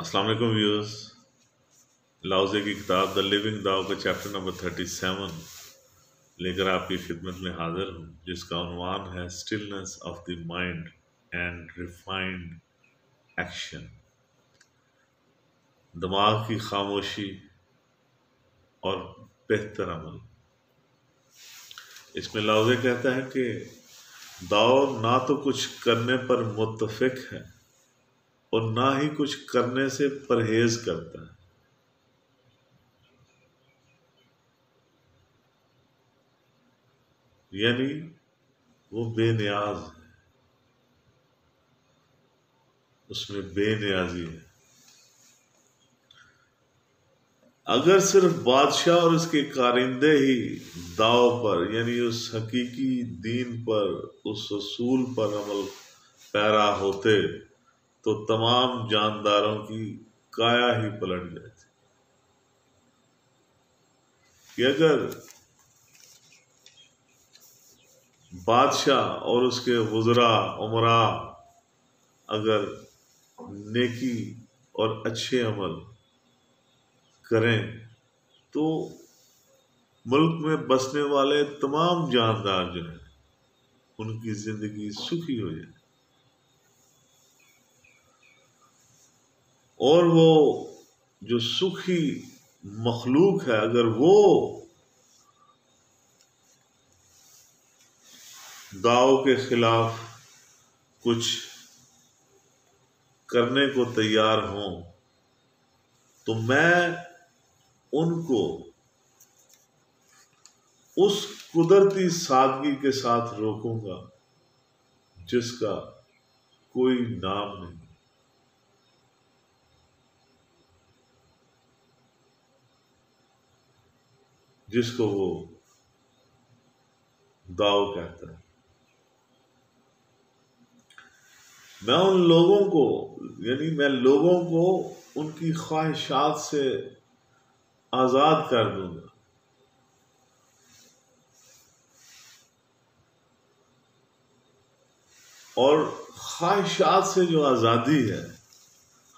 السلام علیکم ویورز، لاؤزے کی کتاب دا لیونگ داؤ کا چیپٹر نمبر 37 لے کر آپ کی خدمت میں حاضر ہوں، جس کا عنوان ہے stillness of the mind and refined action, دماغ کی خاموشی اور بہتر عمل۔ اس میں لاؤزے کہتا ہے کہ داؤ نہ تو کچھ کرنے پر متفق ہے اور نہ ہی کچھ کرنے سے پرہیز کرتا ہے۔ یعنی وہ بے نیاز ہے، اس میں بے نیازی ہے۔ اگر صرف بادشاہ اور اس کے کارندے ہی داؤ پر، یعنی اس حقیقی دین پر، اس اصول پر عمل پیرا ہوتے تو تمام جانداروں کی کایا ہی پلٹ جاتی کہ اگر بادشاہ اور اس کے وزراء امراء اگر نیکی اور اچھے عمل کریں تو ملک میں بسنے والے تمام جاندار جو ہیں ان کی زندگی سکھی ہو جائے، اور وہ جو سکھی مخلوق ہے اگر وہ داؤ کے خلاف کچھ کرنے کو تیار ہوں تو میں ان کو اس قدرتی سادگی کے ساتھ روکوں گا جس کا کوئی نام نہیں، جس کو وہ داؤ کہتا ہے۔ میں ان لوگوں کو، یعنی میں لوگوں کو ان کی خواہشات سے آزاد کر دوں گا، اور خواہشات سے جو آزادی ہے،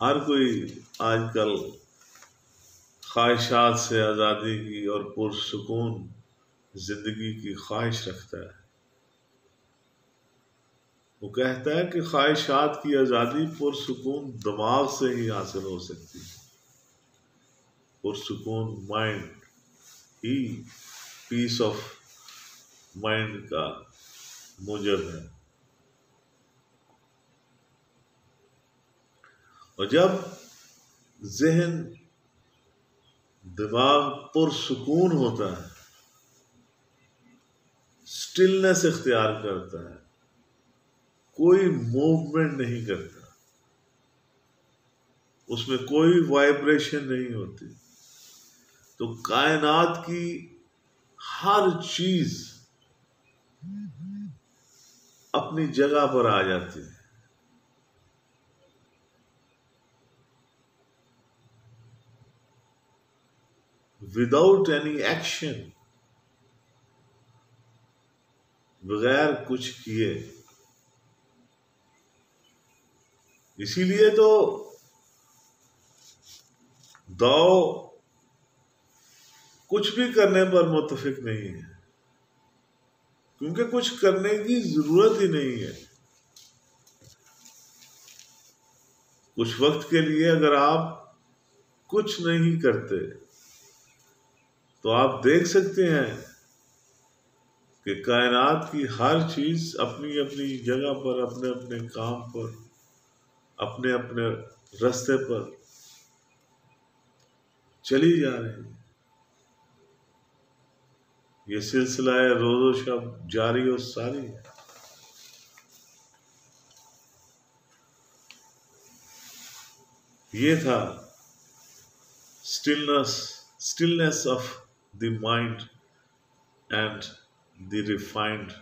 ہر کوئی آج کل خواہشات سے آزادی کی اور پرسکون زندگی کی خواہش رکھتا ہے۔ وہ کہتا ہے کہ خواہشات کی آزادی پرسکون دماغ سے ہی حاصل ہو سکتی ہے، پرسکون مائنڈ ہی پیس آف مائنڈ کا موجب ہے۔ اور جب ذہن دماغ پرسکون ہوتا ہے، سٹلنس اختیار کرتا ہے، کوئی موومنٹ نہیں کرتا، اس میں کوئی وائبریشن نہیں ہوتی، تو کائنات کی ہر چیز اپنی جگہ پر آ جاتی ہے۔ وداؤٹ اینی ایکشن، بغیر کچھ کیے۔ اسی لیے تو داؤ کچھ بھی کرنے پر متفق نہیں ہے، کیونکہ کچھ کرنے کی ضرورت ہی نہیں ہے۔ کچھ وقت کے لیے اگر آپ کچھ نہیں کرتے تو آپ دیکھ سکتے ہیں کہ کائنات کی ہر چیز اپنی اپنی جگہ پر، اپنے اپنے کام پر، اپنے اپنے راستے پر چلی جا رہی ہے۔ یہ سلسلہ روز و شب جاری و ساری ہے۔ یہ تھا stillness of the mind and the refined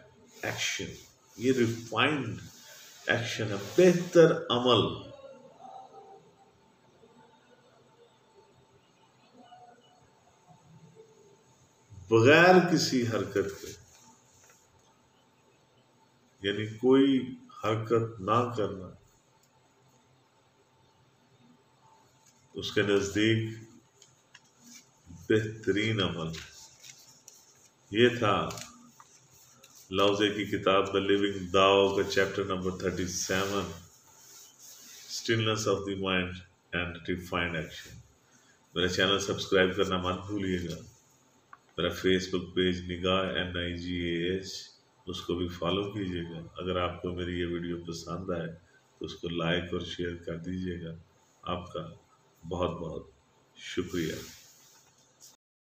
action. یہ ریفائنڈ ایکشن ہے، بہتر عمل، بغیر کسی حرکت کے، یعنی کوئی حرکت نہ کرنا، اس کے نزدیک بہترین عمل. یہ تھا لوزے کی کتاب دا لیونگ داؤ کا چیپٹر نمبر 37 stillness of the mind and defined action. میرا چینل سبسکرائب کرنا مت بھولیے گا. میرا Facebook page Nigah NIGAH اس کو بھی فالو کیجیے گا. اگر آپ کو میری یہ ویڈیو پسند آئے تو اس کو لائک اور شیئر کر دیجیے گا. آپ کا بہت بہت شکریہ.